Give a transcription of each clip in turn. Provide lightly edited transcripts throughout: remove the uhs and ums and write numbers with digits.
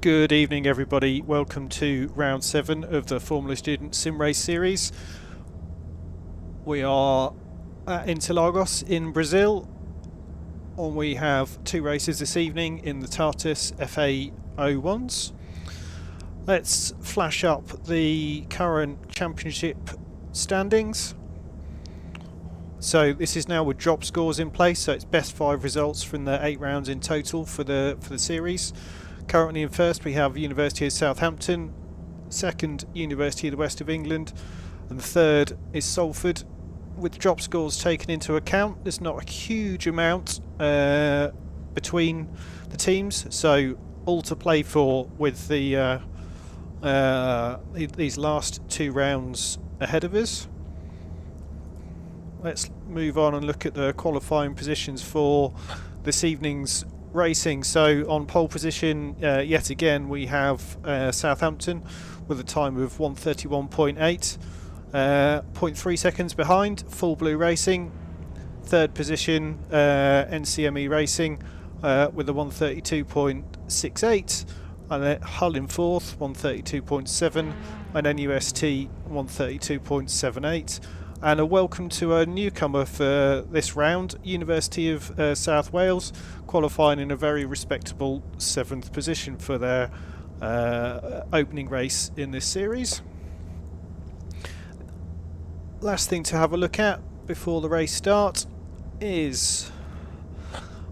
Good evening everybody, welcome to round 7 of the Formula Student Sim Race series. We are at Interlagos in Brazil and we have 2 races this evening in the Tatuus FA01s. Let's flash up the current championship standings. So this is now with drop scores in place, so it's best 5 results from the 8 rounds in total for the series. Currently in first we have University of Southampton, second University of the West of England, and the third is Salford. With drop scores taken into account, there's not a huge amount between the teams, so all to play for with the these last 2 rounds ahead of us. Let's move on and look at the qualifying positions for this evening's racing. So on pole position, yet again we have Southampton with a time of 1:31.8, 0.3 seconds behind Full Blue Racing. Third position NCME Racing with a 1:32.68, and then Hull in fourth, 1:32.7, and NUST 1:32.78. And a welcome to a newcomer for this round, University of South Wales, qualifying in a very respectable 7th position for their opening race in this series. Last thing to have a look at before the race starts is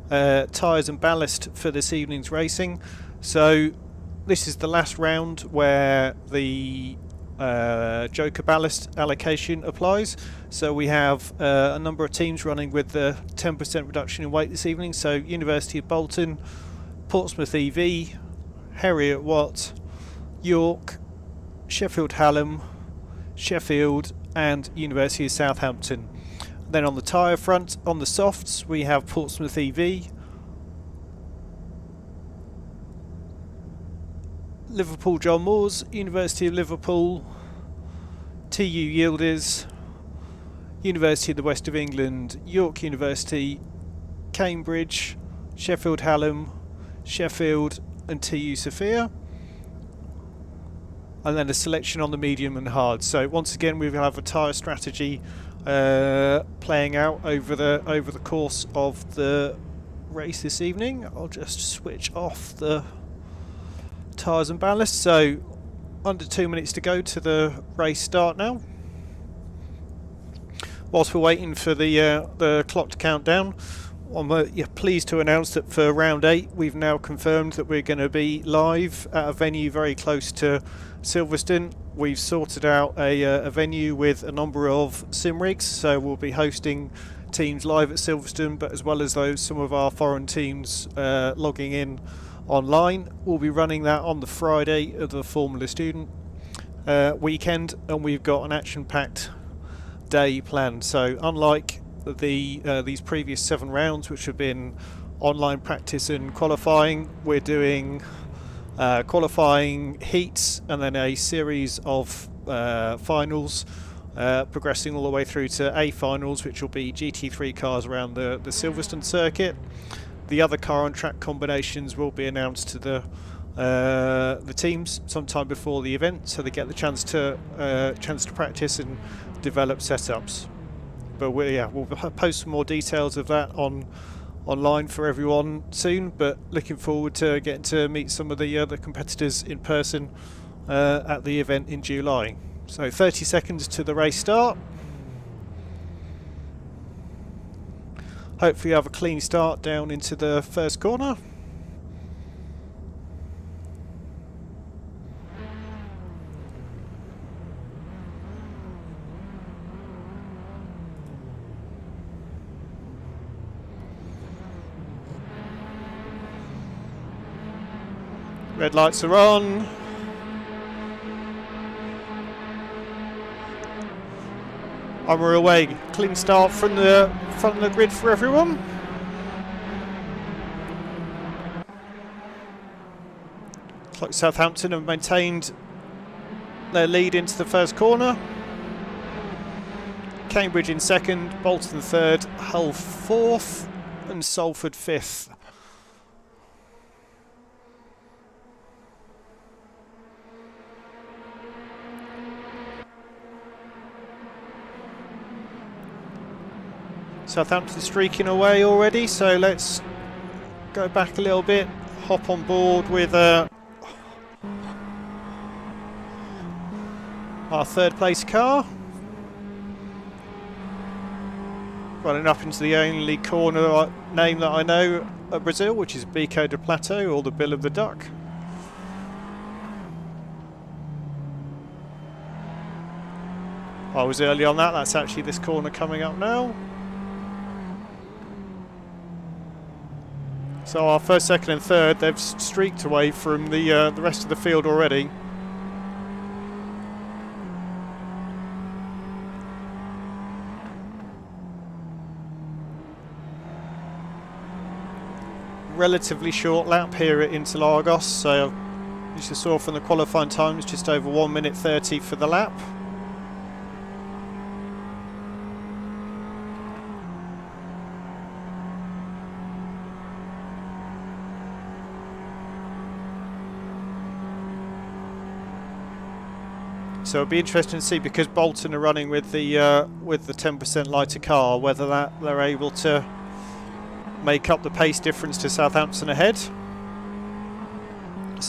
Tyres and Ballast for this evening's racing. So this is the last round where the Joker ballast allocation applies. So we have a number of teams running with the 10% reduction in weight this evening. So University of Bolton, Portsmouth EV, Heriot Watt, York, Sheffield Hallam, Sheffield, and University of Southampton. Then on the tyre front, on the softs, we have Portsmouth EV, Liverpool John Moores, University of Liverpool, TU Yildiz, University of the West of England, York University, Cambridge, Sheffield Hallam, Sheffield, and TU Sophia. And then a selection on the medium and hard. So once again we will have a tyre strategy playing out over the course of the race this evening. I'll just switch off the Tyres and Ballast. So under 2 minutes to go to the race start now. Whilst we're waiting for the clock to count down, I'm pleased to announce that for round 8 we've now confirmed that we're going to be live at a venue very close to Silverstone. We've sorted out a venue with a number of sim rigs, so we'll be hosting teams live at Silverstone, but as well as those, some of our foreign teams logging in online. We'll be running that on the Friday of the Formula Student weekend, and we've got an action-packed day planned. So unlike these previous 7 rounds, which have been online practice and qualifying, we're doing qualifying heats and then a series of finals, progressing all the way through to A finals, which will be GT3 cars around the Silverstone circuit. The other car and track combinations will be announced to the teams sometime before the event, so they get the chance to practice and develop setups. But we'll post some more details of that online for everyone soon. But looking forward to getting to meet some of the other competitors in person at the event in July. So 30 seconds to the race start. Hopefully have a clean start down into the first corner. Red lights are on. And we're away. Clean start from the front of the grid for everyone. Looks like Southampton have maintained their lead into the first corner. Cambridge in second, Bolton third, Hull fourth, and Salford fifth. Southampton streaking away already, so let's go back a little bit, hop on board with our third place car. Running up into the only corner name that I know at Brazil, which is Bico de Plateau, or the Bill of the Duck. I was early on that, that's actually this corner coming up now. So our first, second and third, they've streaked away from the rest of the field already. Relatively short lap here at Interlagos, so as you saw from the qualifying times, just over 1 minute 30 for the lap. So it'll be interesting to see, because Bolton are running with the 10% lighter car, whether they're able to make up the pace difference to Southampton ahead. So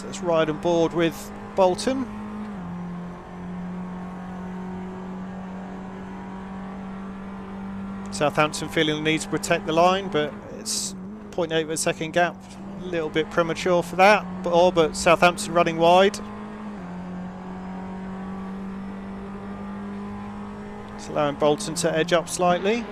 let's ride on board with Bolton. Southampton feeling the need to protect the line, but it's 0.8 of a second gap, a little bit premature for that. But Southampton running wide. It's allowing Bolton to edge up slightly.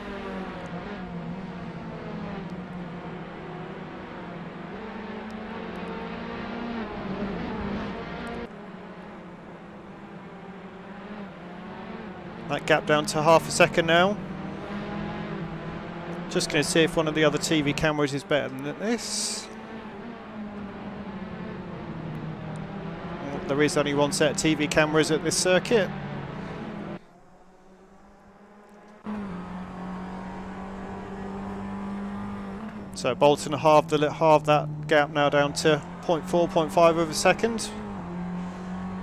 That gap down to half a second now. Just going to see if one of the other TV cameras is better than this. There is only one set of TV cameras at this circuit. So Bolton halved that gap now down to 0.4, 0.5 of a second.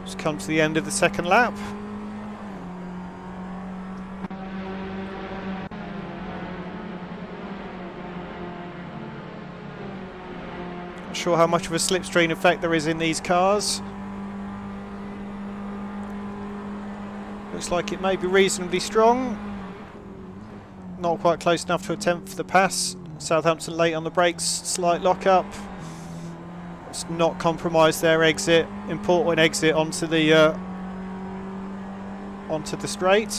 Just come to the end of the second lap. Not sure how much of a slipstream effect there is in these cars. Looks like it may be reasonably strong. Not quite close enough to attempt for the pass. Southampton late on the brakes, slight lock-up. Let's not compromise their exit, important exit onto the straight.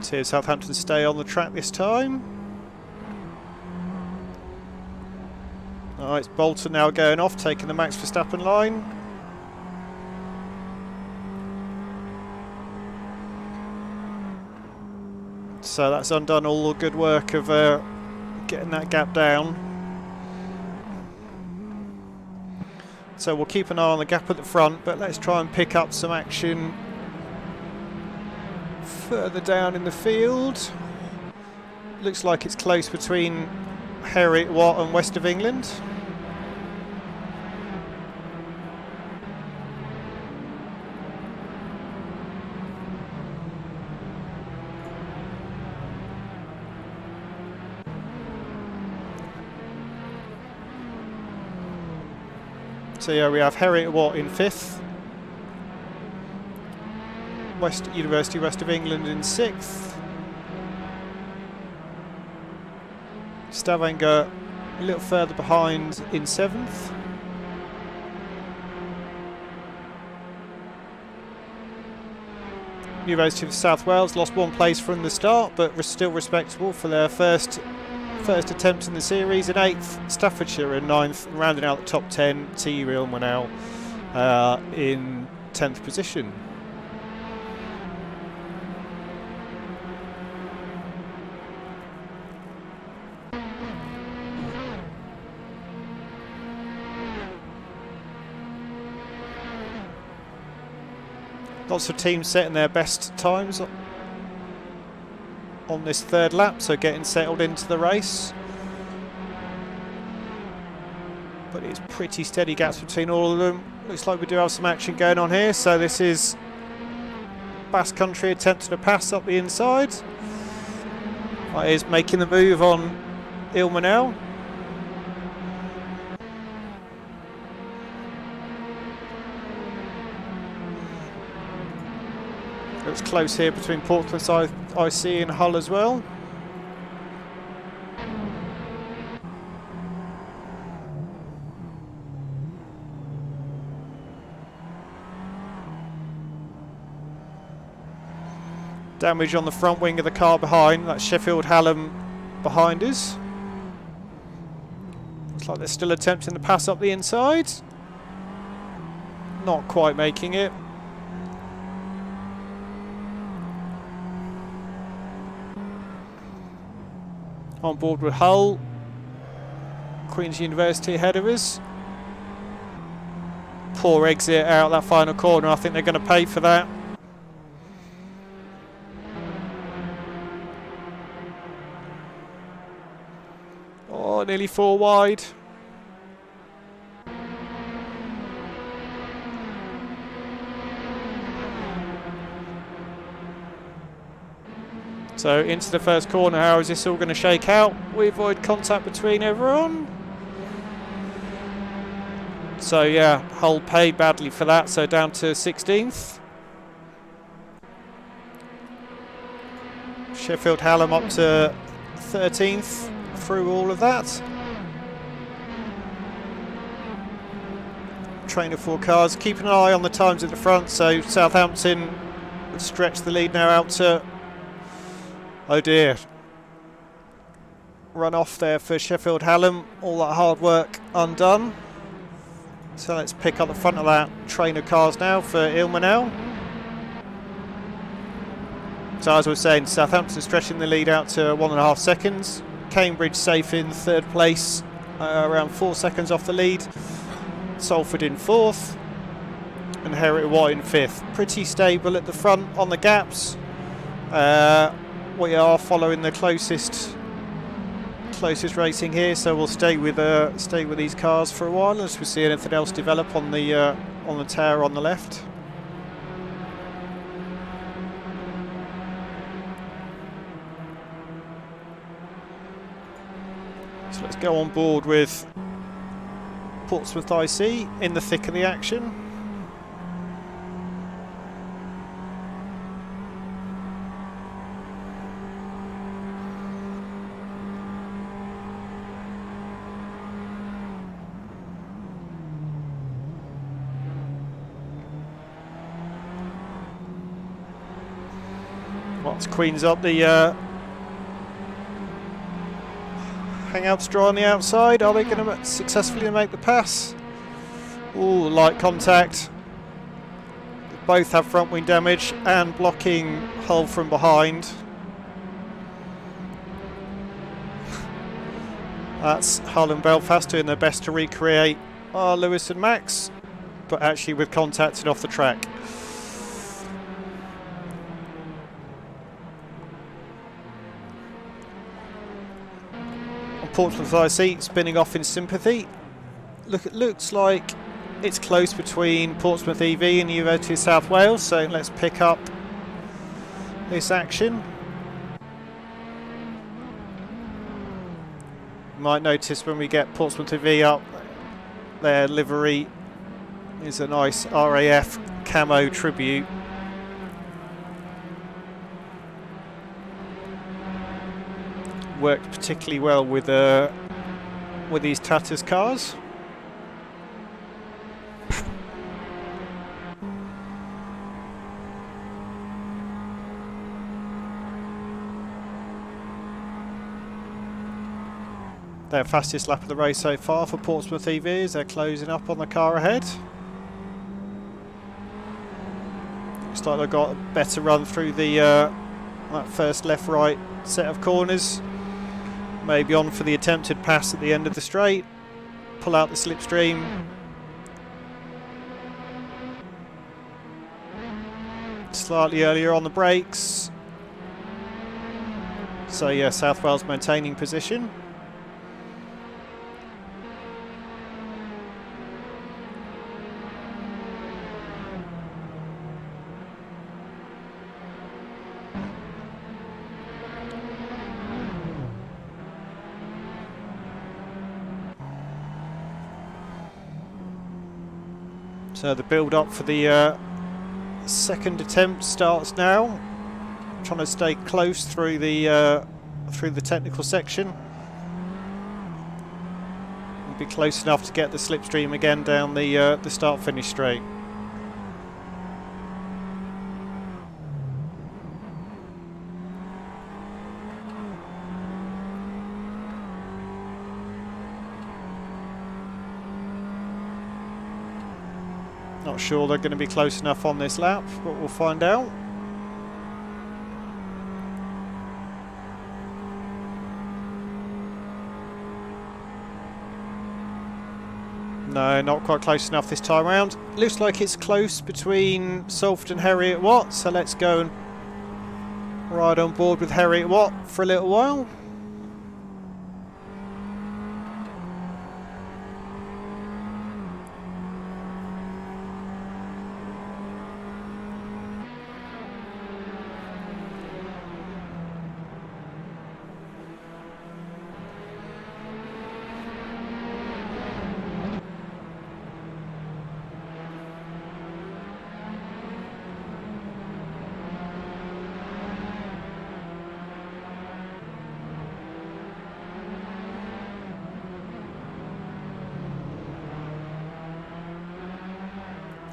So Southampton stay on the track this time. Alright, it's Bolton now going off, taking the Max Verstappen line. So that's undone all the good work of getting that gap down. So we'll keep an eye on the gap at the front, but let's try and pick up some action further down in the field. Looks like it's close between Heriot Watt and West of England. So yeah, we have Heriot Watt in 5th, University West of England in 6th, Stavanger a little further behind in 7th, University of South Wales lost 1 place from the start, but still respectable for their first attempt in the series. In 8th, Staffordshire in 9th, rounding out the top 10, T. Real Manel in 10th position. Lots of teams setting their best times on this third lap, so getting settled into the race. but it's pretty steady gaps between all of them. Looks like we do have some action going on here. So this is Basque Country attempting to pass up the inside. That is making the move on Ilmenau. Looks close here between Portsmouth IC and Hull as well. Damage on the front wing of the car behind. That's Sheffield Hallam behind us. Looks like they're still attempting to pass up the inside. Not quite making it. On board with Hull. Queen's University ahead of us. Poor exit out that final corner. I think they're going to pay for that. Oh, nearly 4 wide. So into the first corner, how is this all going to shake out? We avoid contact between everyone. So yeah, Hull paid badly for that, so down to 16th. Sheffield Hallam up to 13th through all of that. Train of 4 cars. Keep an eye on the times at the front, so Southampton would stretch the lead now out to... Oh dear. Run off there for Sheffield Hallam. All that hard work undone. So let's pick up the front of that train of cars now for Ilmenau. So as I was saying, Southampton stretching the lead out to 1.5 seconds. Cambridge safe in 3rd place, around 4 seconds off the lead. Salford in 4th. And Heriot Watt in 5th. Pretty stable at the front on the gaps. We are following the closest racing here, so we'll stay with these cars for a while unless we see anything else develop on the tower on the left. So let's go on board with Portsmouth IC in the thick of the action. Once Queen's up, the hangouts dry on the outside. Are they going to successfully make the pass? Ooh, light contact. Both have front wing damage and blocking Hull from behind. That's Hull and Belfast doing their best to recreate Lewis and Max, but actually with contacted off the track. Portsmouth IC spinning off in sympathy. Looks like it's close between Portsmouth EV and University of South Wales, so let's pick up this action. You might notice when we get Portsmouth EV up, their livery is a nice RAF camo tribute. Worked particularly well with these Tatuus cars. Their fastest lap of the race so far for Portsmouth EVs. They're closing up on the car ahead. Looks like they've got a better run through the that first left-right set of corners. Maybe on for the attempted pass at the end of the straight. Pull out the slipstream. Slightly earlier on the brakes. So yeah, South Wales maintaining position. So the build up for the second attempt starts now. Trying to stay close through the technical section. Be close enough to get the slipstream again down the start-finish straight. Not sure they're going to be close enough on this lap, but we'll find out. No, not quite close enough this time around. Looks like it's close between Salford and Heriot Watt, so let's go and ride on board with Heriot Watt for a little while.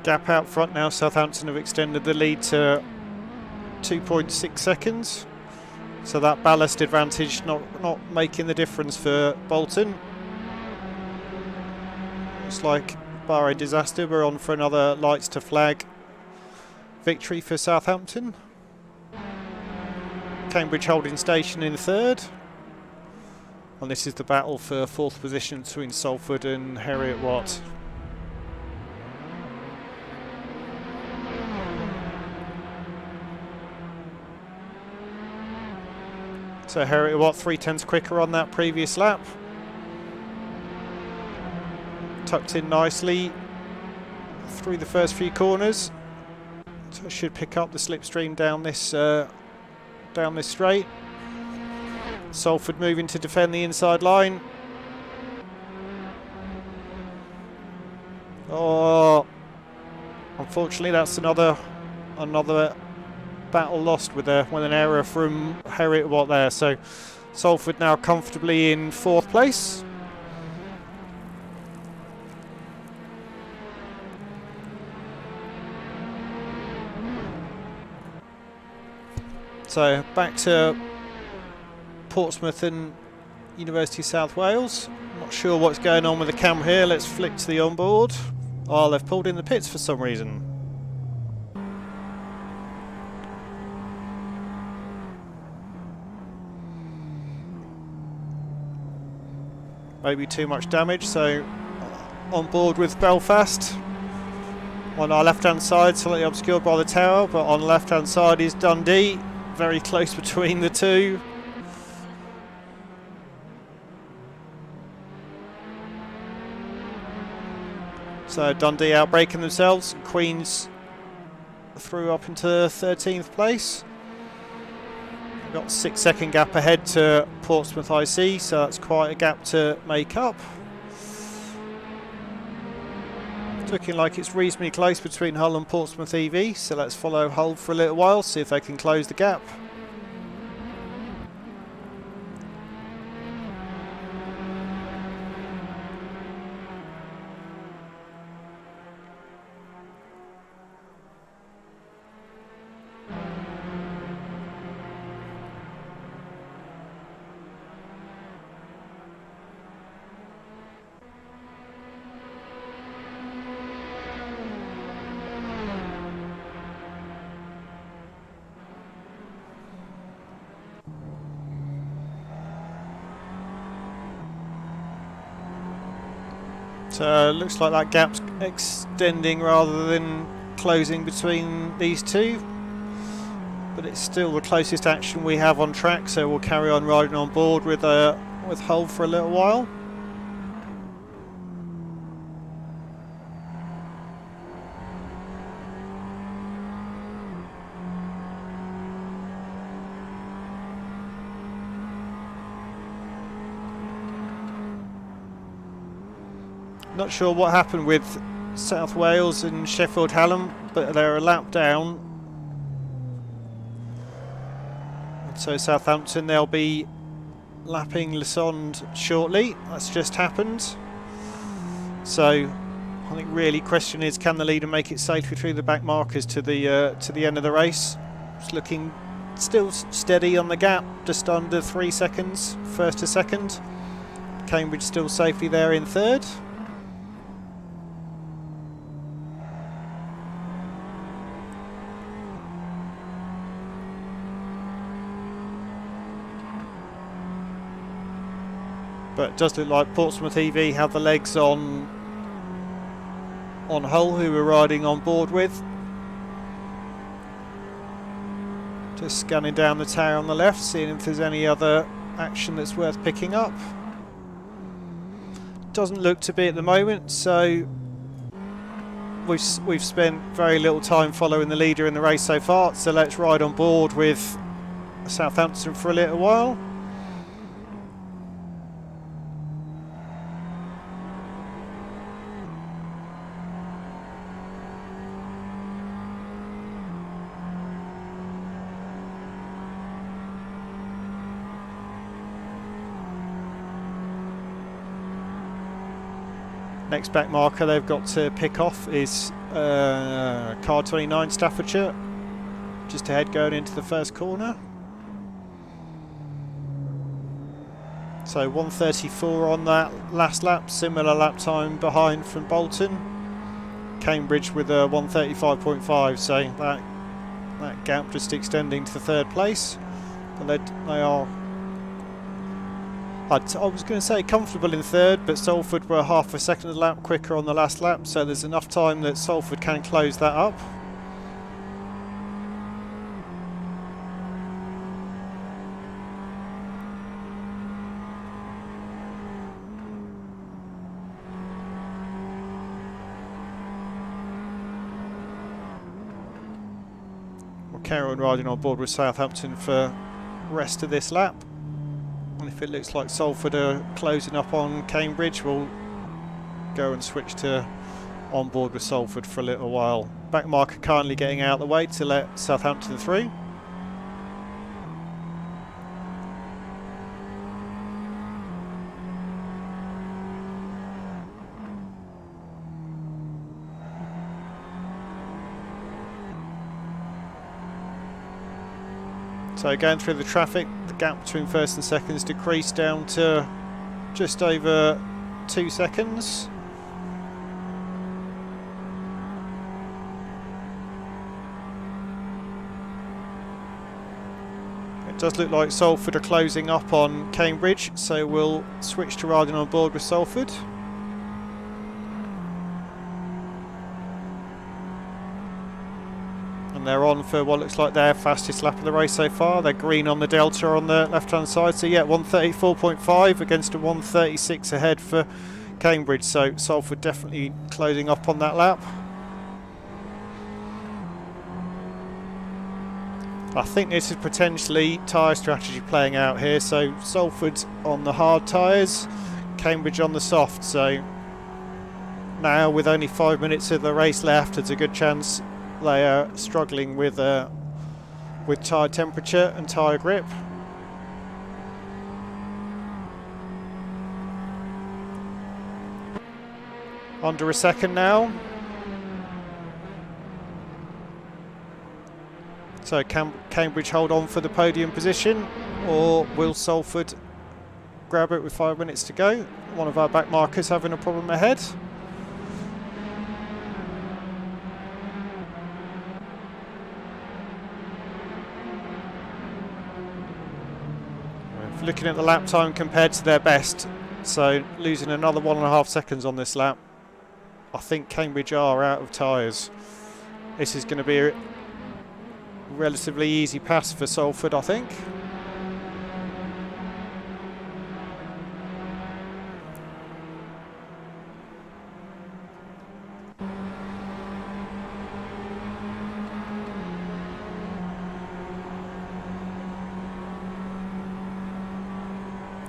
Gap out front now. Southampton have extended the lead to 2.6 seconds. So that ballast advantage not making the difference for Bolton. Looks like bar a disaster, we're on for another lights to flag victory for Southampton. Cambridge holding station in third. And this is the battle for fourth position between Salford and Heriot Watt. So Heriot Watt 3/10 quicker on that previous lap. Tucked in nicely through the first few corners. So it should pick up the slipstream down this straight. Salford moving to defend the inside line. Oh, unfortunately that's another battle lost with an error from Heriot Watt there. So Salford now comfortably in fourth place. So back to Portsmouth and University of South Wales. Not sure what's going on with the camera here. Let's flick to the onboard. Oh, they've pulled in the pits for some reason. Maybe too much damage, so on board with Belfast. On our left hand side, slightly obscured by the tower, but on the left hand side is Dundee. Very close between the two. So Dundee outbreaking themselves. Queens through up into 13th place. Got a 6-second gap ahead to Portsmouth IC, so that's quite a gap to make up. It's looking like it's reasonably close between Hull and Portsmouth EV, so let's follow Hull for a little while, see if they can close the gap. So looks like that gap's extending rather than closing between these two, but it's still the closest action we have on track, so we'll carry on riding on board with Hull for a little while. Not sure what happened with South Wales and Sheffield Hallam, but they're a lap down. And so Southampton, they'll be lapping Lesond shortly. That's just happened. So I think really question is, can the leader make it safely through the back markers to the end of the race? It's looking still steady on the gap, just under 3 seconds, first to second. Cambridge still safely there in third. But it does look like Portsmouth EV have the legs on Hull, who we're riding on board with. Just scanning down the tower on the left, seeing if there's any other action that's worth picking up. Doesn't look to be at the moment, so we've spent very little time following the leader in the race so far, so let's ride on board with Southampton for a little while. Next back marker they've got to pick off is car 29 Staffordshire, just ahead going into the first corner. So 1:34 on that last lap, similar lap time behind from Bolton. Cambridge with a 1:35.5, so that gap just extending to the third place. But they are, I was going to say comfortable in third, but Salford were half a second a lap quicker on the last lap, so there's enough time that Salford can close that up. We'll carry on riding on board with Southampton for the rest of this lap. And if it looks like Salford are closing up on Cambridge, we'll go and switch to on board with Salford for a little while. Back marker kindly getting out of the way to let Southampton through. So going through the traffic, the gap between first and second has decreased down to just over 2 seconds. It does look like Salford are closing up on Cambridge, so we'll switch to riding on board with Salford. And they're on for what looks like their fastest lap of the race so far. They're green on the delta on the left hand side, so yeah, 1:34.5 against a 1:36 ahead for Cambridge, so Salford definitely closing up on that lap. I think this is potentially tyre strategy playing out here, so Salford on the hard tyres, Cambridge on the soft, so now with only 5 minutes of the race left, there's a good chance they are struggling with tyre temperature and tyre grip. Under a second now. So can Cambridge hold on for the podium position, or will Salford grab it with 5 minutes to go? One of our back markers having a problem ahead. Looking at the lap time compared to their best, so losing another 1.5 seconds on this lap, I think Cambridge are out of tyres. This is going to be a relatively easy pass for Salford, I think.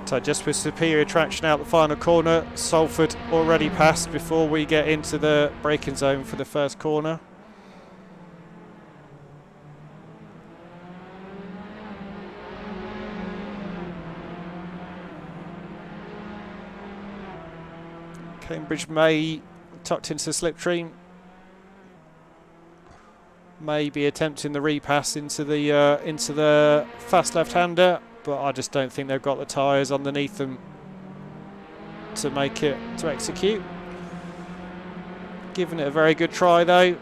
So just with superior traction out the final corner, Salford already passed before we get into the braking zone for the first corner. Cambridge May tucked into the slipstream. May be attempting the repass into the fast left-hander, but I just don't think they've got the tyres underneath them to make it to execute. Giving it a very good try though.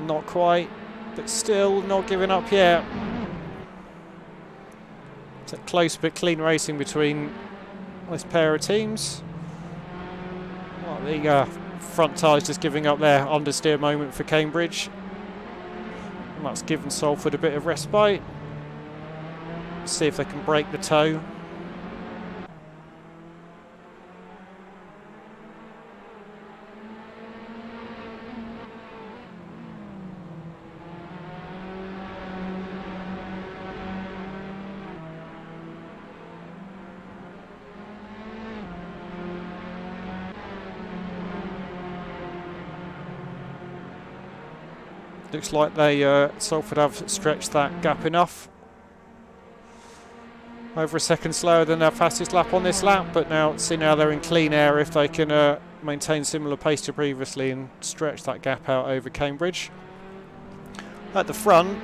Not quite, but still not giving up yet. It's a close but clean racing between this pair of teams. Well, the front tyres just giving up their understeer moment for Cambridge. And that's given Salford a bit of respite. See if they can break the toe. Looks like they Salford have stretched that gap enough. Over a second slower than their fastest lap on this lap, but now see now they're in clean air if they can maintain similar pace to previously and stretch that gap out over Cambridge. At the front,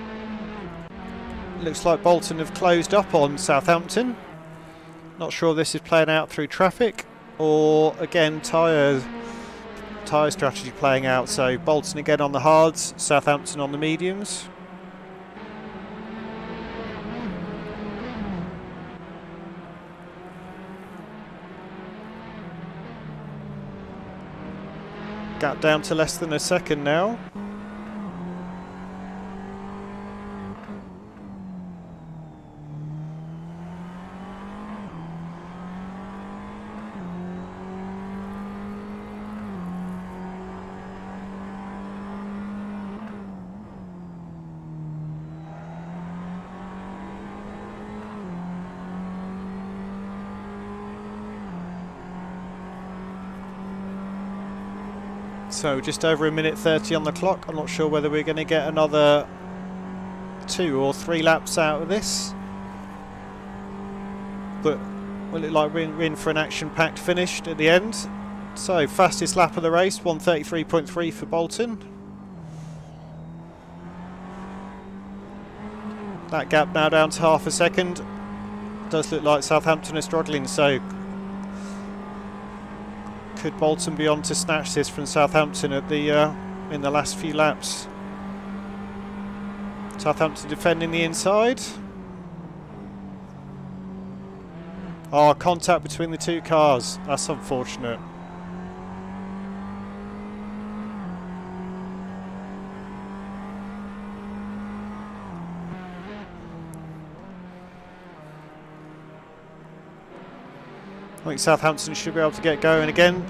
looks like Bolton have closed up on Southampton. Not sure this is playing out through traffic or again tyre strategy playing out. So Bolton again on the hards, Southampton on the mediums. Gap down to less than a second now. So just over a minute 30 on the clock. I'm not sure whether we're going to get another 2 or 3 laps out of this, but will it like we're in for an action-packed finish at the end. So fastest lap of the race, 1:33.3 for Bolton. That gap now down to half a second. Does look like Southampton are struggling, so could Bolton be on to snatch this from Southampton at the in the last few laps? Southampton defending the inside. Oh, contact between the two cars. That's unfortunate. I think Southampton should be able to get going again.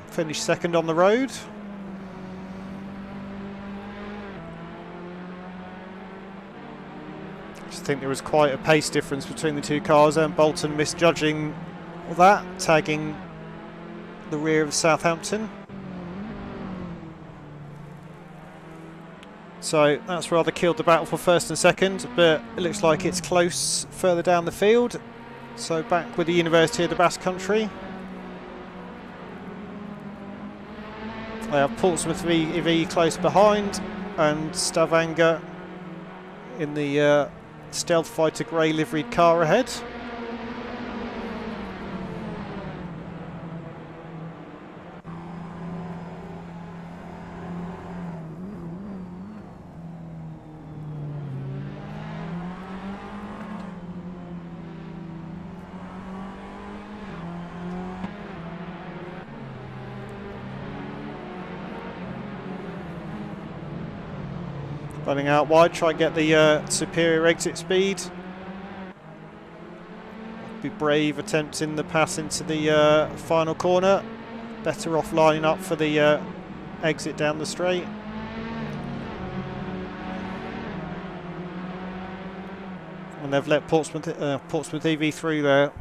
Finish second on the road. I just think there was quite a pace difference between the two cars, and Bolton misjudging that, tagging the rear of Southampton. So that's rather killed the battle for first and second, but it looks like it's close further down the field. So back with the University of the Basque Country. They have Portsmouth EV close behind, and Stavanger in the Stealth Fighter grey liveried car ahead. Running out wide, try and get the superior exit speed. Be brave attempting the pass into the final corner. better off lining up for the exit down the straight. And they've let Portsmouth EV through there.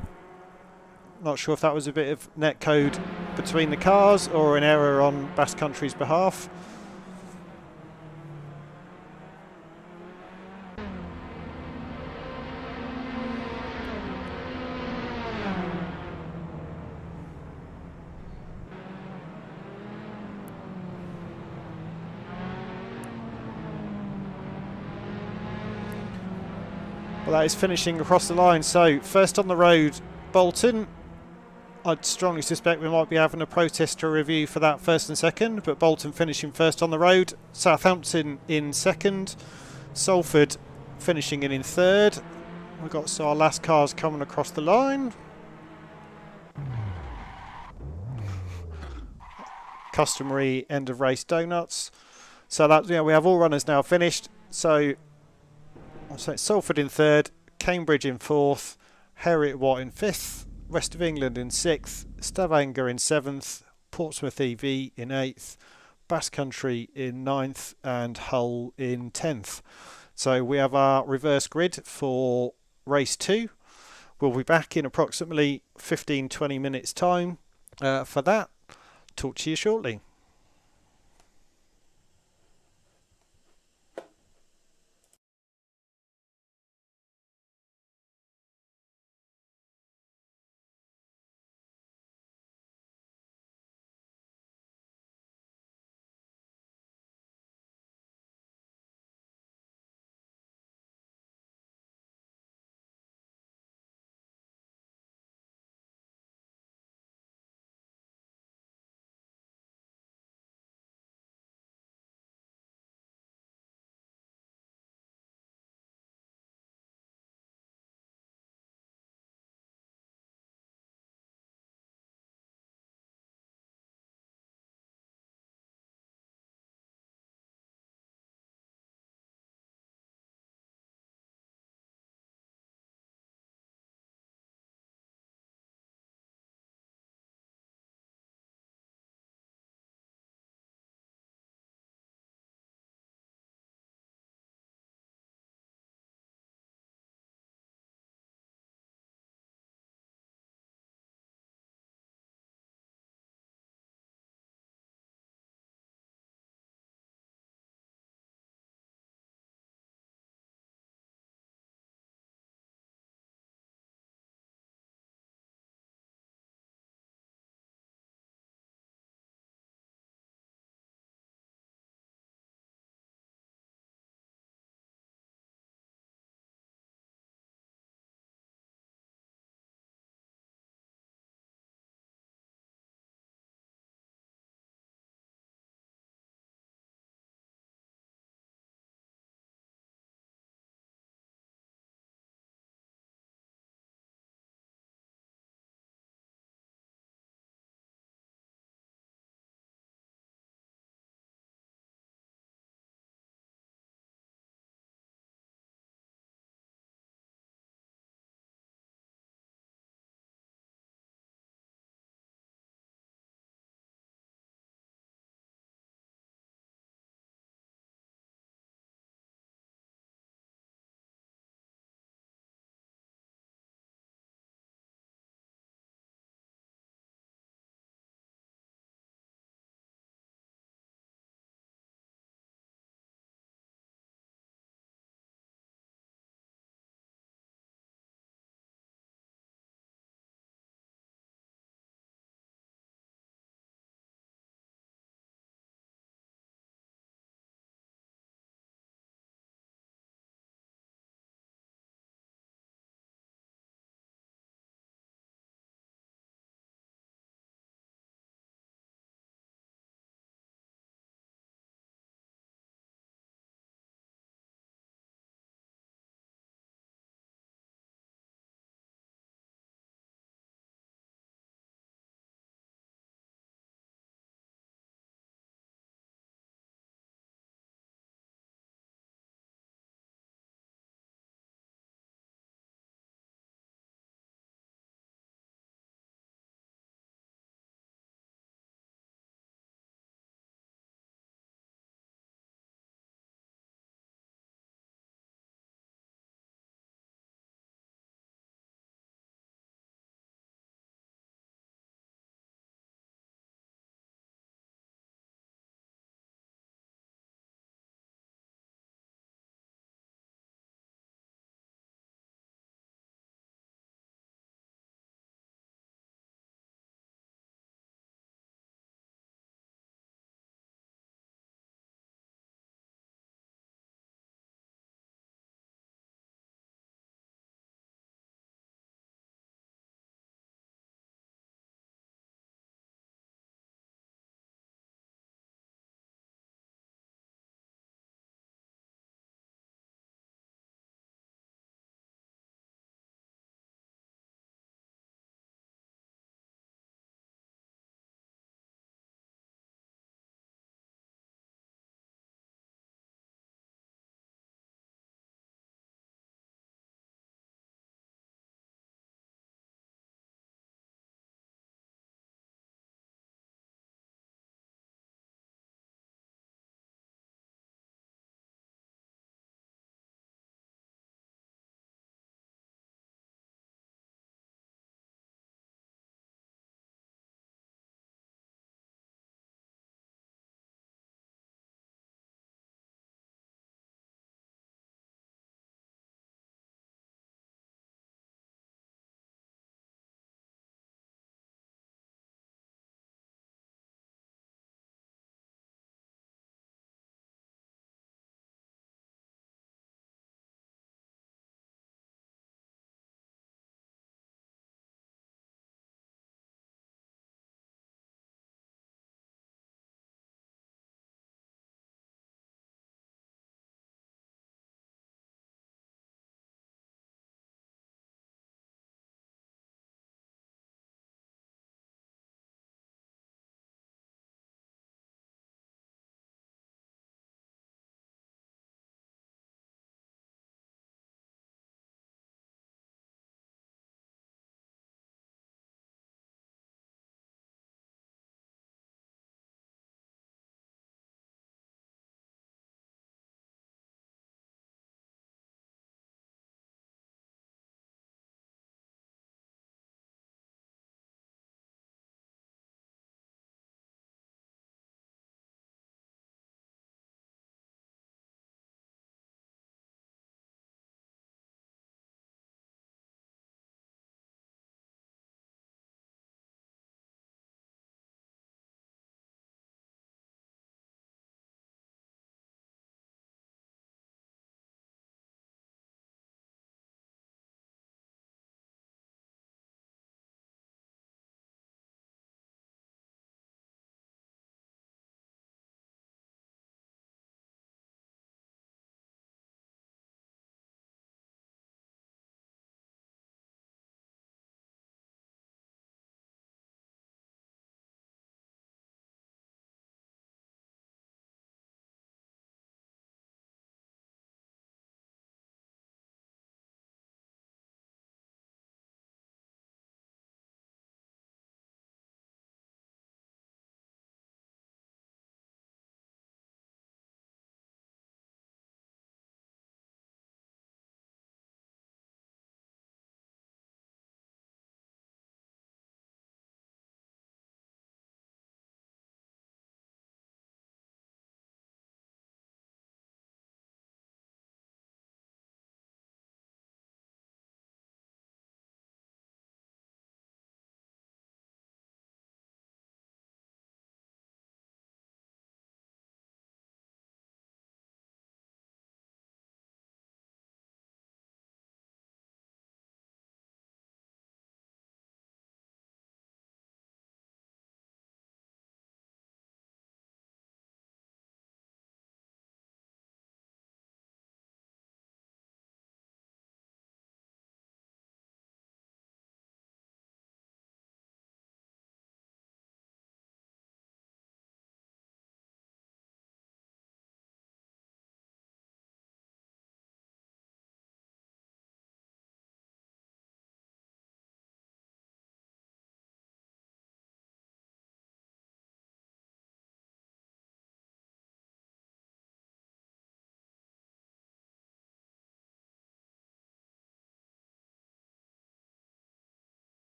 Not sure if that was a bit of netcode between the cars or an error on Basque Country's behalf. Well, that is finishing across the line. So first on the road, Bolton. I'd strongly suspect we might be having a protester review for that first and second, but Bolton finishing first on the road. Southampton in second. Salford finishing in third. We've got our last cars coming across the line. Customary end of race donuts. So that, we have all runners now finished. So I'll say Salford in third, Cambridge in fourth, Heriot Watt in fifth, Rest of England in sixth, Stavanger in seventh, Portsmouth EV in eighth, Basque Country in ninth, and Hull in 10th. So we have our reverse grid for race 2. We'll be back in approximately 15-20 minutes time for that. Talk to you shortly.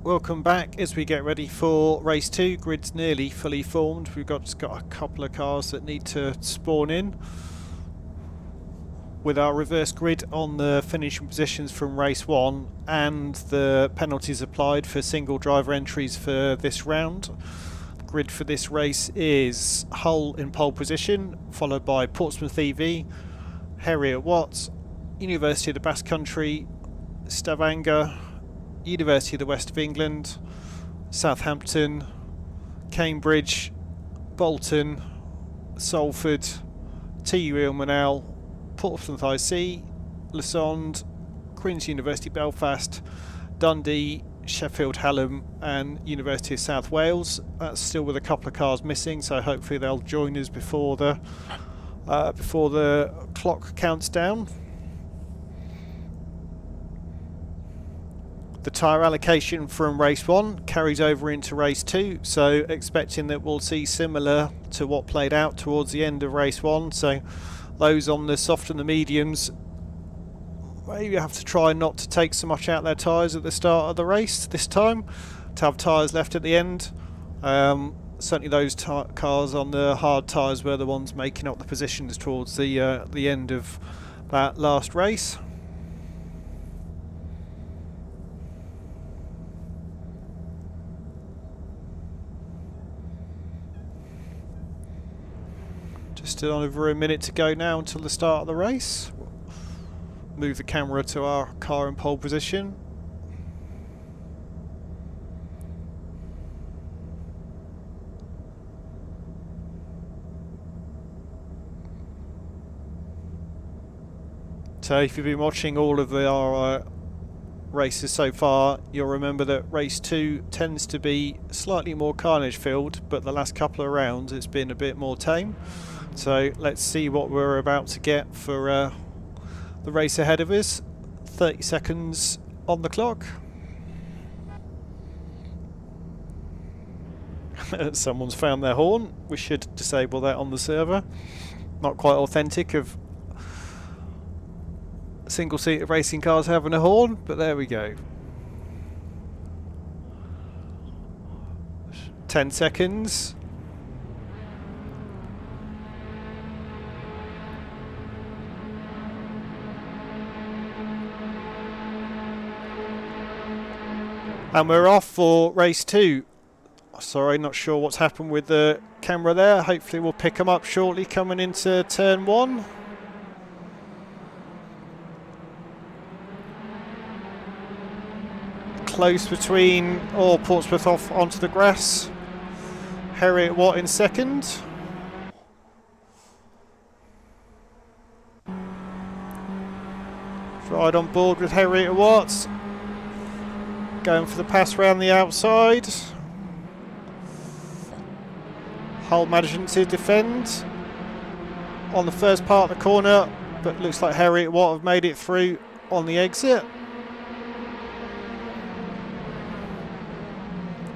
Welcome back as we get ready for race 2. Grid's nearly fully formed. We've just got a couple of cars that need to spawn in. With our reverse grid on the finishing positions from race 1 and the penalties applied for single driver entries for this round. The grid for this race is Hull in pole position, followed by Portsmouth EV, Heriot-Watt, University of the Basque Country, Stavanger, University of the West of England, Southampton, Cambridge, Bolton, Salford, TU Ilmenau, Portsmouth IC, Lusonde, Queen's University Belfast, Dundee, Sheffield Hallam and University of South Wales. That's still with a couple of cars missing, so hopefully they'll join us before the clock counts down. The tyre allocation from race 1 carries over into race 2, so expecting that we'll see similar to what played out towards the end of race 1. So those on the soft and the mediums maybe have to try not to take so much out their tyres at the start of the race this time, to have tyres left at the end. Certainly those cars on the hard tyres were the ones making up the positions towards the end of that last race. Just over a minute to go now until the start of the race. Move the camera to our car in pole position. So if you've been watching all of our races so far, you'll remember that race 2 tends to be slightly more carnage filled, but the last couple of rounds it's been a bit more tame. So let's see what we're about to get for the race ahead of us. 30 seconds on the clock. Someone's found their horn. We should disable that on the server. Not quite authentic of single-seater racing cars having a horn, but there we go. 10 seconds. And we're off for race 2. Sorry, not sure what's happened with the camera there. Hopefully we'll pick them up shortly coming into turn 1. Close between Portsmouth off onto the grass. Heriot-Watt in second. Right on board with Heriot-Watt. Going for the pass round the outside. Hull managing to defend on the first part of the corner, but looks like Heriot-Watt have made it through on the exit.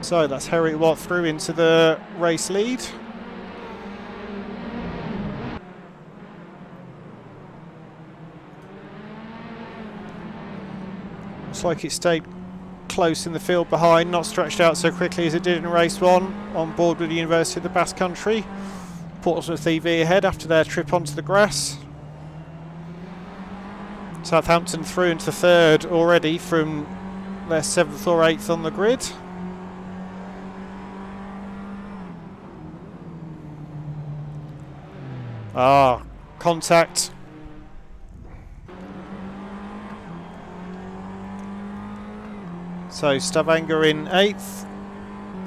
So that's Heriot-Watt through into the race lead. Looks like it stayed close in the field behind, not stretched out so quickly as it did in race 1. On board with the University of the Basque Country. Portsmouth EV ahead after their trip onto the grass. Southampton through into third already from their 7th or 8th on the grid. Contact. So Stavanger in 8th,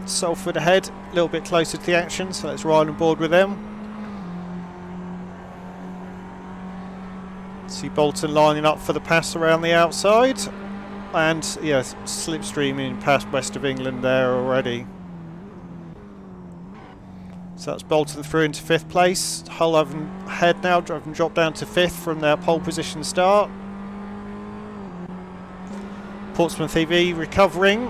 Salford ahead, a little bit closer to the action, so let's ride on board with them. See Bolton lining up for the pass around the outside, and yes, slipstreaming past West of England there already. So that's Bolton through into 5th place. Hull ahead now, having dropped down to 5th from their pole position start. Portsmouth EV recovering.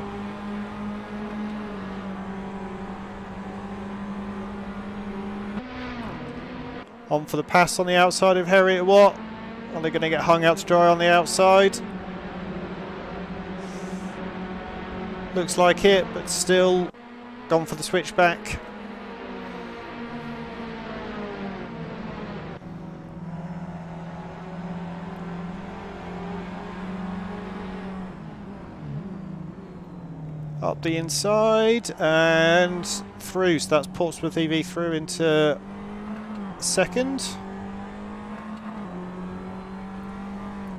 On for the pass on the outside of Heriot-Watt. Are they going to get hung out to dry on the outside? Looks like it, but still gone for the switchback. Up the inside and through, so that's Portsmouth EV through into second.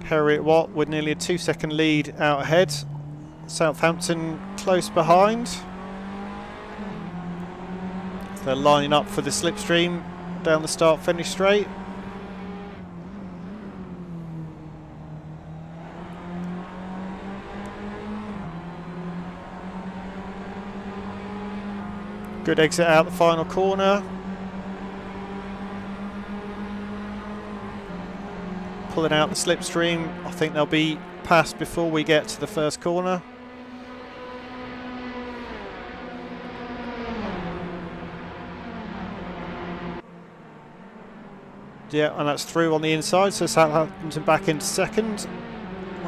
Harriet Watt with nearly a 2-second lead out ahead. Southampton close behind. They're lining up for the slipstream down the start-finish straight. Good exit out the final corner. Pulling out the slipstream. I think they'll be passed before we get to the first corner. Yeah, and that's through on the inside, so Southampton back into second.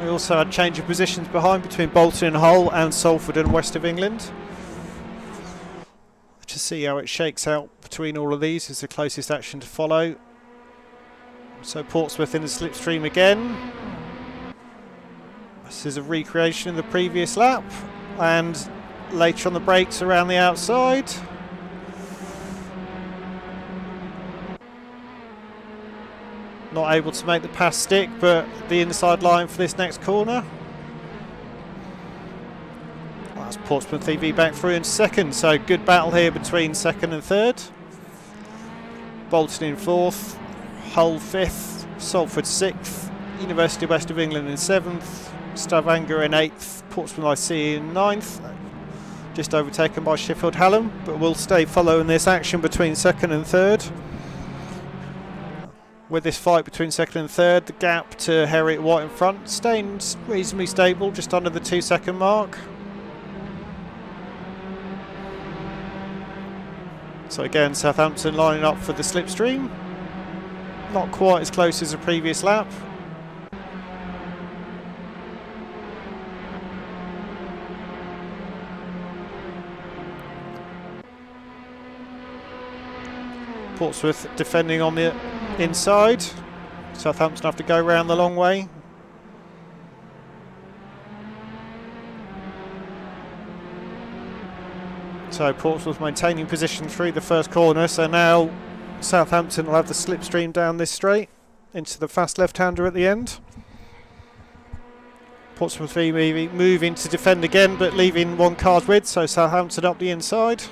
We also had change of positions behind between Bolton and Hull and Salford and West of England. To see how it shakes out between all of these is the closest action to follow. So Portsmouth in the slipstream again. This is a recreation of the previous lap, and later on the brakes around the outside. Not able to make the pass stick, but the inside line for this next corner. That's Portsmouth EV back through in second, so good battle here between second and third. Bolton in fourth, Hull fifth, Salford sixth, University of West of England in seventh, Stavanger in eighth, Portsmouth IC in ninth. Just overtaken by Sheffield Hallam, but we'll stay following this action between second and third. With this fight between second and third, the gap to Harriet Watt in front staying reasonably stable, just under the 2-second mark. So again, Southampton lining up for the slipstream. Not quite as close as the previous lap. Portsmouth defending on the inside. Southampton have to go round the long way. So Portsmouth maintaining position through the first corner. So now Southampton will have the slipstream down this straight into the fast left-hander at the end. Portsmouth moving to defend again, but leaving one car's width. So Southampton up the inside.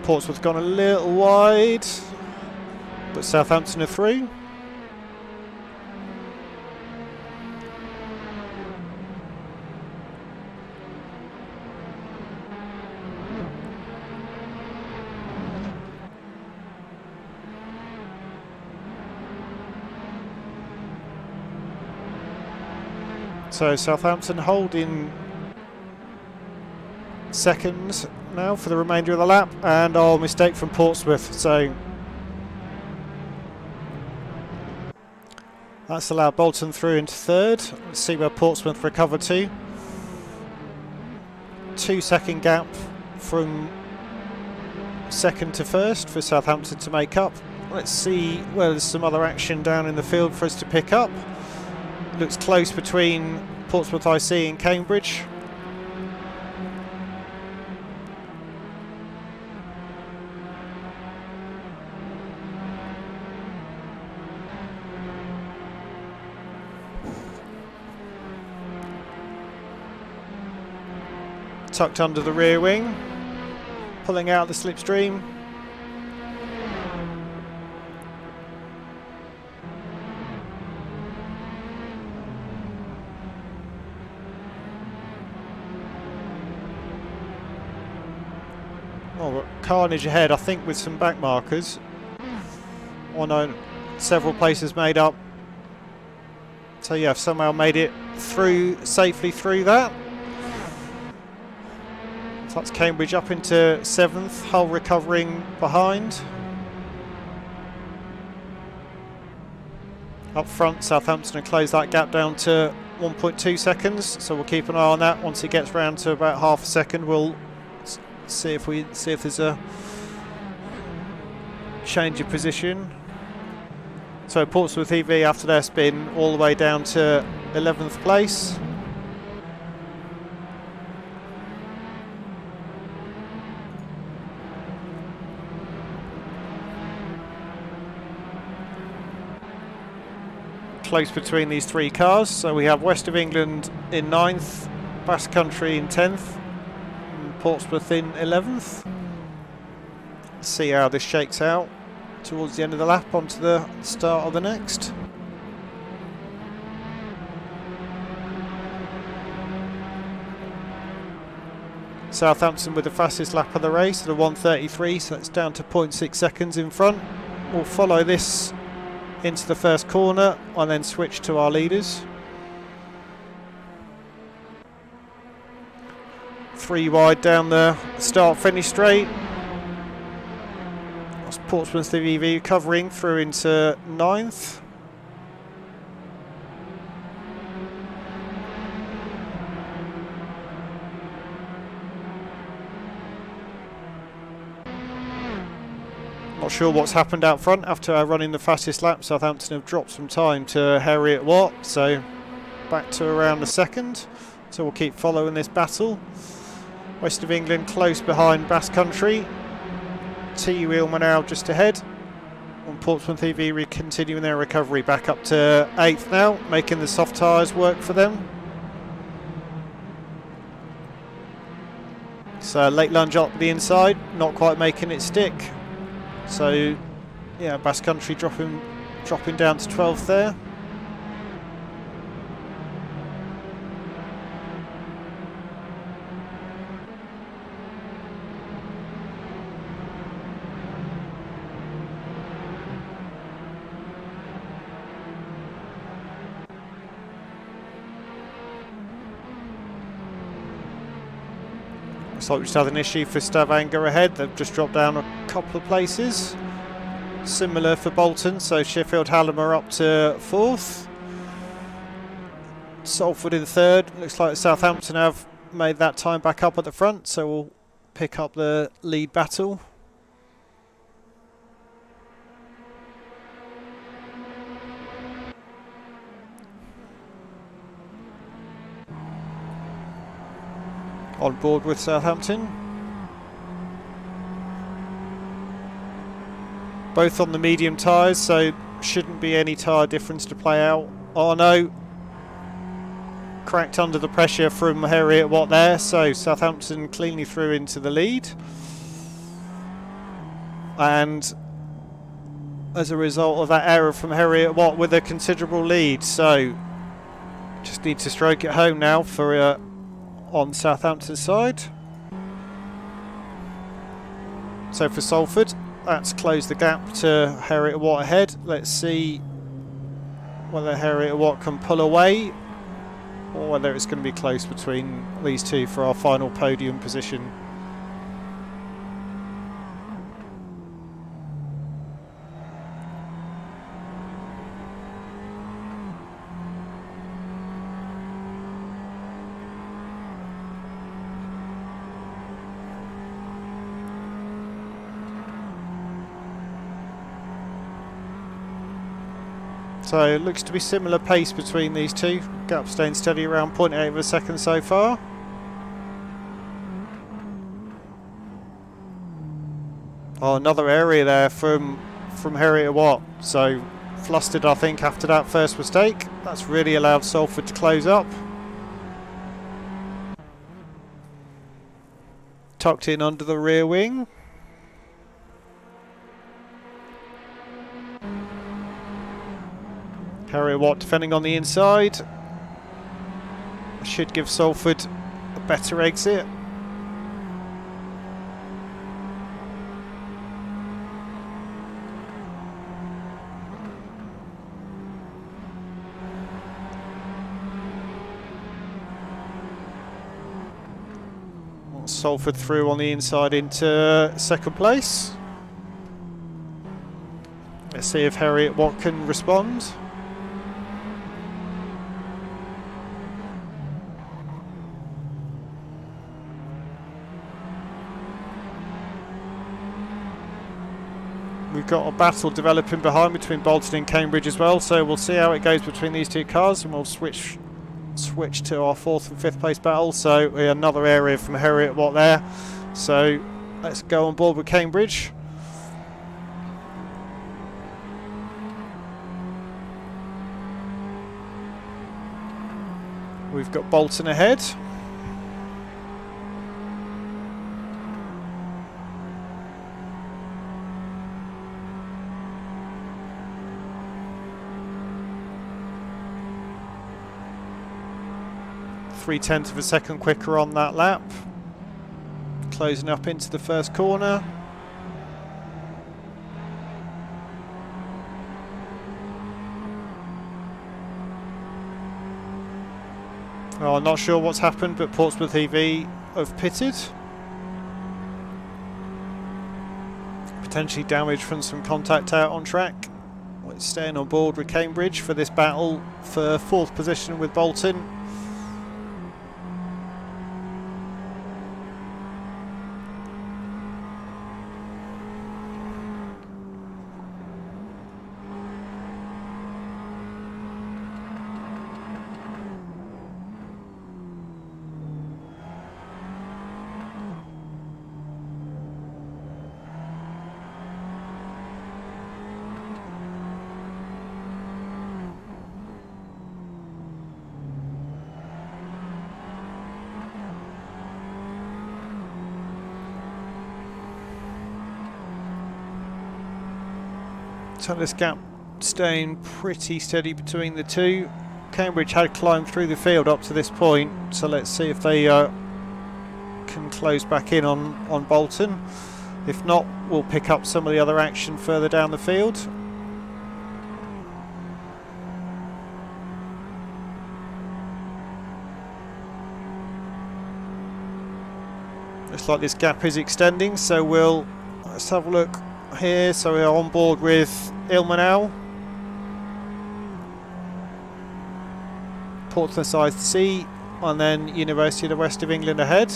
Portsmouth gone a little wide, but Southampton are through. So Southampton holding second now for the remainder of the lap, and mistake from Portsmouth, so that's allowed Bolton through into third. Let's see where Portsmouth recover to. 2-second gap from second to first for Southampton to make up. Let's see where there's some other action down in the field for us to pick up. Looks close between Portsmouth IC and Cambridge. Tucked under the rear wing, pulling out the slipstream. Oh, carnage ahead, I think, with some back markers. Oh no, several places made up. So yeah, I've somehow made it through safely through that. So that's Cambridge up into 7th, Hull recovering behind. Up front, Southampton have closed that gap down to 1.2 seconds, so we'll keep an eye on that. Once it gets round to about half a second, we'll see if there's a change of position. So Portsmouth EV, after their spin, all the way down to 11th place. Close between these three cars, so we have West of England in 9th, Basque Country in 10th, and Portsmouth in 11th. Let's see how this shakes out towards the end of the lap onto the start of the next. Southampton with the fastest lap of the race at a 1:33, so that's down to 0.6 seconds in front. We'll follow this into the first corner and then switch to our leaders. 3 wide down the start-finish straight. That's Portsmouth EV covering through into 9th. Not sure what's happened out front after running the fastest lap. Southampton have dropped some time to Harriet Watt, so back to around the second. So we'll keep following this battle. West of England close behind Basque Country. TU Ilman now just ahead. And Portsmouth EV continuing their recovery back up to 8th now, making the soft tyres work for them. So late lunge up the inside, not quite making it stick. So, yeah, Basque Country dropping down to 12th there. Looks like we just had an issue for Stavanger ahead. They've just dropped down a couple of places. Similar for Bolton, so Sheffield Hallam are up to 4th. Salford in 3rd. Looks like Southampton have made that time back up at the front, so we'll pick up the lead battle. On board with Southampton. Both on the medium tyres, so shouldn't be any tyre difference to play out. Oh no, cracked under the pressure from Harriet Watt there, so Southampton cleanly through into the lead. And as a result of that error from Harriet Watt with a considerable lead, so just need to stroke it home now for on Southampton's side. So for Salford, that's closed the gap to Harriet Watt ahead. Let's see whether Harriet Watt can pull away or whether it's going to be close between these two for our final podium position. So it looks to be similar pace between these two. Gap staying steady around 0.8 of a second so far. Oh, another area there from Harriet Watt. So flustered, I think, after that first mistake. That's really allowed Salford to close up. Tucked in under the rear wing. Harriet Watt defending on the inside. Should give Salford a better exit. Salford through on the inside into second place. Let's see if Harriet Watt can respond. We've got a battle developing behind between Bolton and Cambridge as well, so we'll see how it goes between these two cars, and we'll switch to our 4th and 5th place battle. So another area from Heriot Watt there. So let's go on board with Cambridge. We've got Bolton ahead. .3 of a second quicker on that lap. Closing up into the first corner. Oh, I'm not sure what's happened, but Portsmouth EV have pitted. Potentially damage from some contact out on track. We're staying on board with Cambridge for this battle for 4th position with Bolton. So this gap staying pretty steady between the two. Cambridge had climbed through the field up to this point, so let's see if they can close back in on Bolton. If not, we'll pick up some of the other action further down the field. Looks like this gap is extending, so let's have a look here. So we're on board with Ilmenau, Portsmouth IC, and then University of the West of England ahead.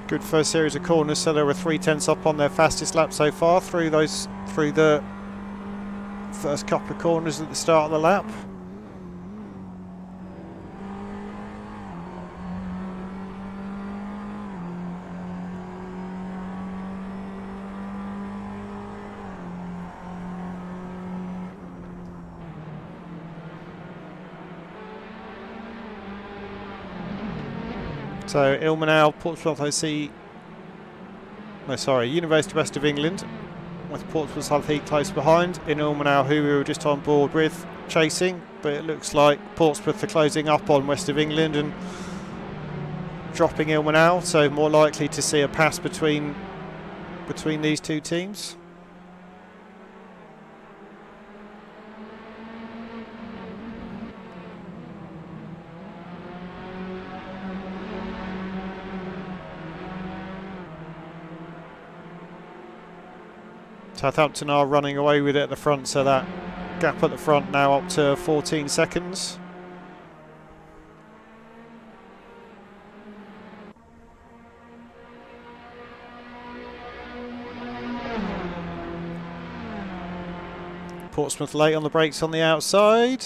Good first series of corners, so they were 3/10 up on their fastest lap so far through the first couple of corners at the start of the lap. So Ilmenau, Portsmouth IC, University of West of England, with Portsmouth IC close behind. In Ilmenau, who we were just on board with, chasing, but it looks like Portsmouth are closing up on West of England and dropping Ilmenau, so more likely to see a pass between these two teams. Southampton are running away with it at the front, so that gap at the front now up to 14 seconds. Portsmouth late on the brakes on the outside.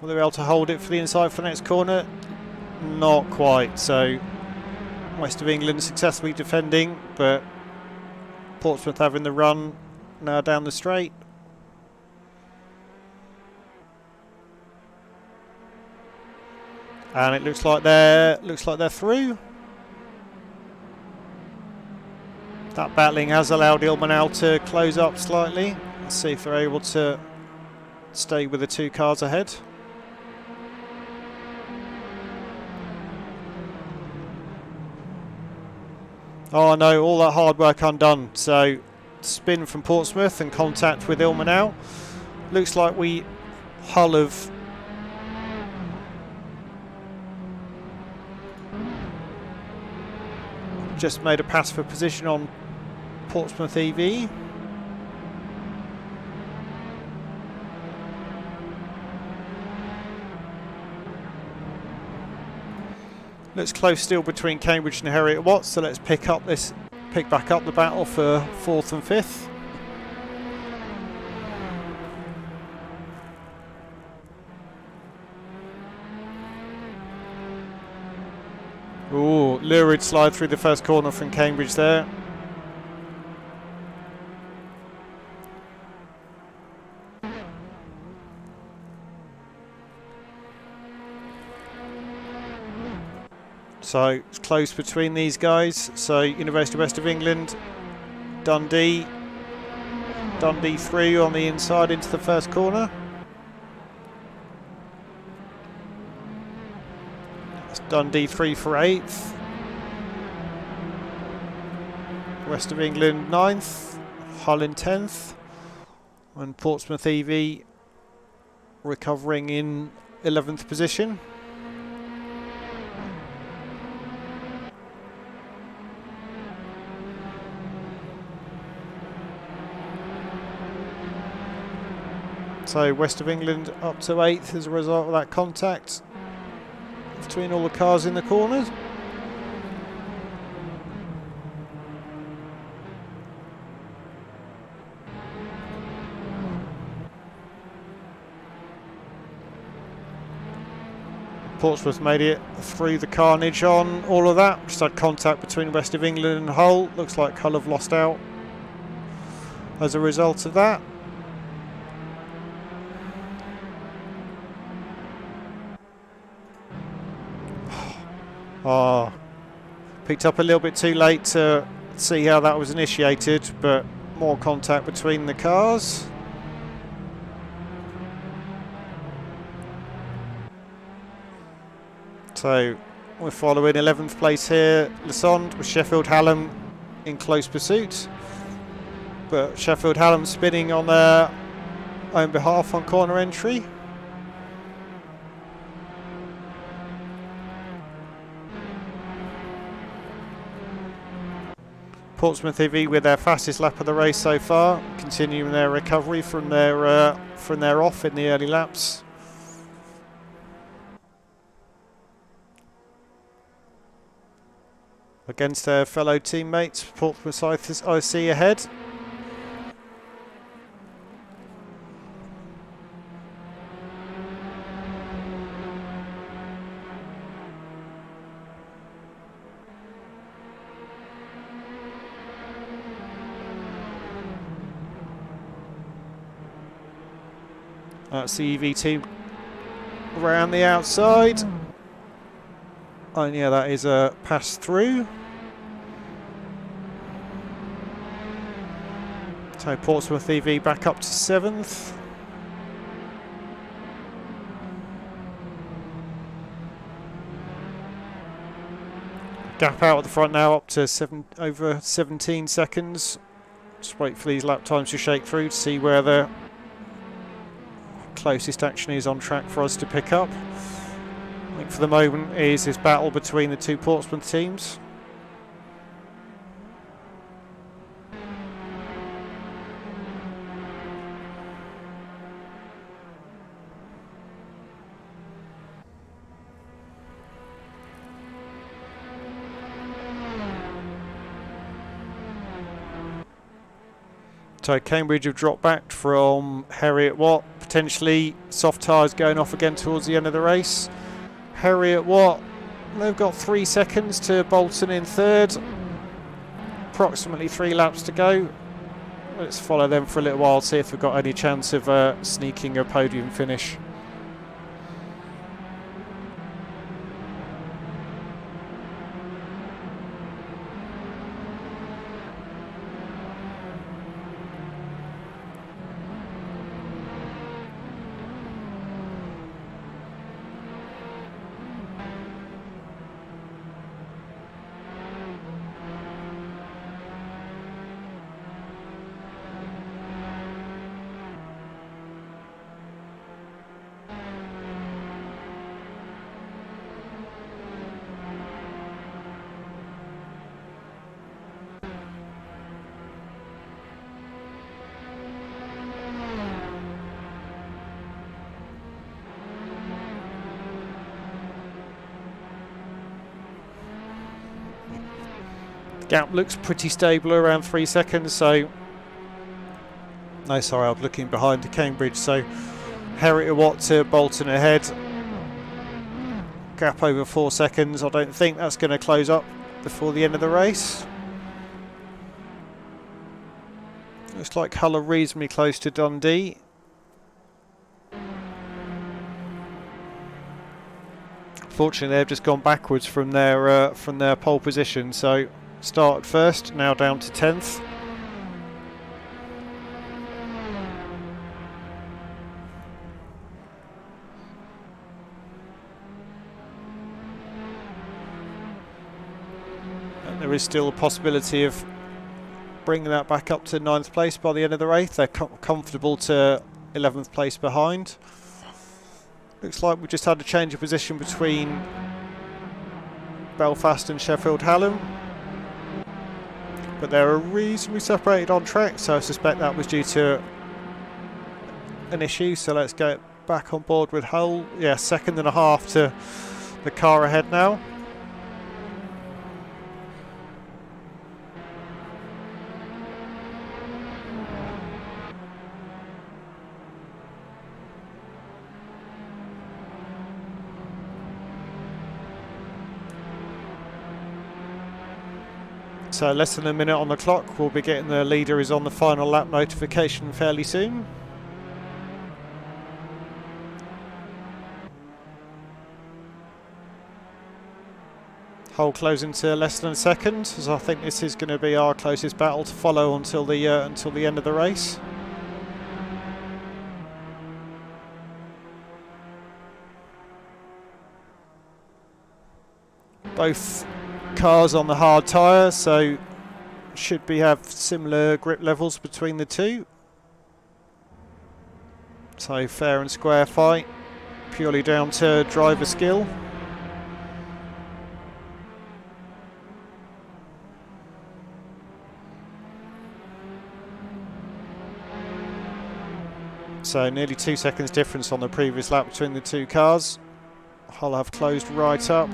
Will they be able to hold it for the inside for the next corner? Not quite. So West of England successfully defending, but Portsmouth having the run now down the straight. And it looks like they're through. That battling has allowed Ilmenau to close up slightly. Let's see if they're able to stay with the two cars ahead. Oh no, all that hard work undone. So spin from Portsmouth and contact with Ilmenau. Looks like Hull have just made a pass for position on Portsmouth EV. Looks close still between Cambridge and Heriot Watt, so let's pick back up the battle for 4th and 5th. Ooh, lurid slide through the first corner from Cambridge there. So it's close between these guys. So University of West of England, Dundee 3 on the inside into the first corner. That's Dundee 3 for 8th. West of England 9th, Hull in 10th, and Portsmouth EV recovering in 11th position. So West of England up to 8th as a result of that contact between all the cars in the corners. Portsmouth made it through the carnage on all of that. Just had contact between West of England and Hull. Looks like Hull have lost out as a result of that. Picked up a little bit too late to see how that was initiated, but more contact between the cars. So we're following 11th place here, Lassonde, with Sheffield Hallam in close pursuit. But Sheffield Hallam spinning on their own behalf on corner entry. Portsmouth EV with their fastest lap of the race so far, continuing their recovery from their off in the early laps. Against their fellow teammates, Portsmouth IC ahead. That's the EV team around the outside. Oh yeah, that is a pass through. So Portsmouth EV back up to 7th. Gap out at the front now up to over 17 seconds. Just wait for these lap times to shake through to see where the closest action is on track for us to pick up. I think for the moment is this battle between the two Portsmouth teams. So Cambridge have dropped back from Heriot Watt, potentially soft tyres going off again towards the end of the race. Heriot Watt, they've got 3 seconds to Bolton in 3rd, approximately 3 laps to go. Let's follow them for a little while, see if we've got any chance of sneaking a podium finish. Gap looks pretty stable around 3 seconds, so... No, sorry, I was looking behind the Cambridge, so Heriot Watt to Bolton ahead. Gap over 4 seconds. I don't think that's going to close up before the end of the race. Looks like Hull are reasonably close to Dundee. Fortunately, they've just gone backwards from their pole position. So started first, now down to 10th. And there is still a possibility of bringing that back up to 9th place by the end of the race. They're comfortable to 11th place behind. Looks like we just had a change of position between Belfast and Sheffield Hallam, but they're reasonably separated on track, so I suspect that was due to an issue. So let's get back on board with Hull. Yeah, 1.5 to the car ahead now. So less than a minute on the clock. We'll be getting the leader is on the final lap notification fairly soon. Hull closing to less than a second, as I think this is going to be our closest battle to follow until the end of the race. Both cars on the hard tyre, so should have similar grip levels between the two. So fair and square fight, purely down to driver skill. So nearly 2 seconds difference on the previous lap between the two cars. Hull have closed right up.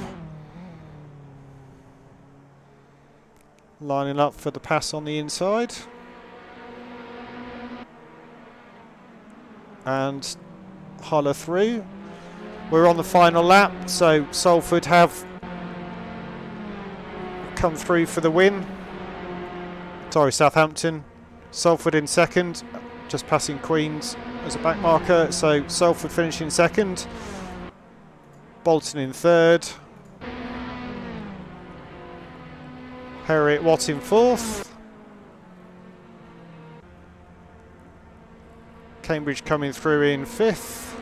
Lining up for the pass on the inside. And Hull are through. We're on the final lap, so Salford have come through for the win. Sorry, Southampton. Salford in second, just passing Queens as a back marker. So Salford finishing second. Bolton in third. Heriot Watt in fourth. Cambridge coming through in fifth.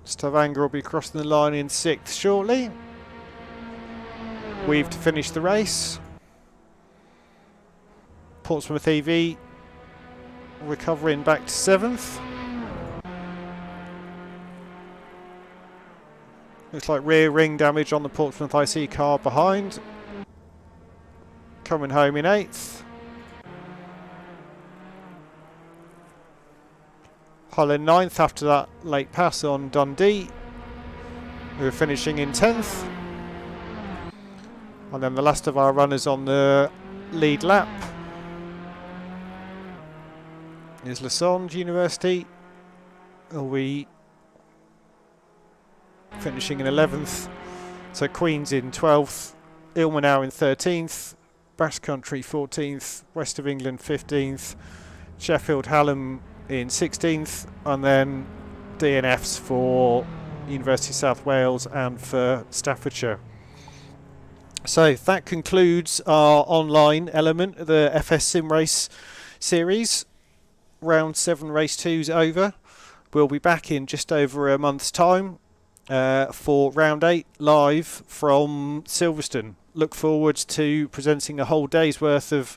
Stavanger will be crossing the line in sixth shortly. We've to finish the race. Portsmouth EV recovering back to seventh. Looks like rear ring damage on the Portsmouth IC car behind. Coming home in eighth. Hull in ninth after that late pass on Dundee. We're finishing in 10th. And then the last of our runners on the lead lap is Lausanne University. We finishing in 11th. So Queen's in 12th. Ilmenau in 13th. Basque Country 14th. West of England 15th. Sheffield Hallam in 16th. And then DNFs for University of South Wales and for Staffordshire. So that concludes our online element of the FS Sim Race series. Round 7 race 2's over. We'll be back in just over a month's time for round 8 live from Silverstone. Look forward to presenting a whole day's worth of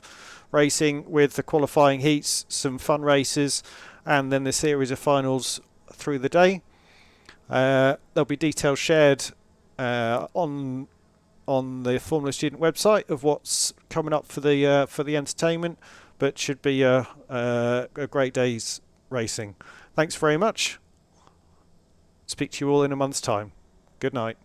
racing with the qualifying heats, some fun races, and then the series of finals through the day. There'll be details shared on the Formula Student website of what's coming up for the entertainment, but should be a great day's racing. Thanks very much. Speak to you all in a month's time. Good night.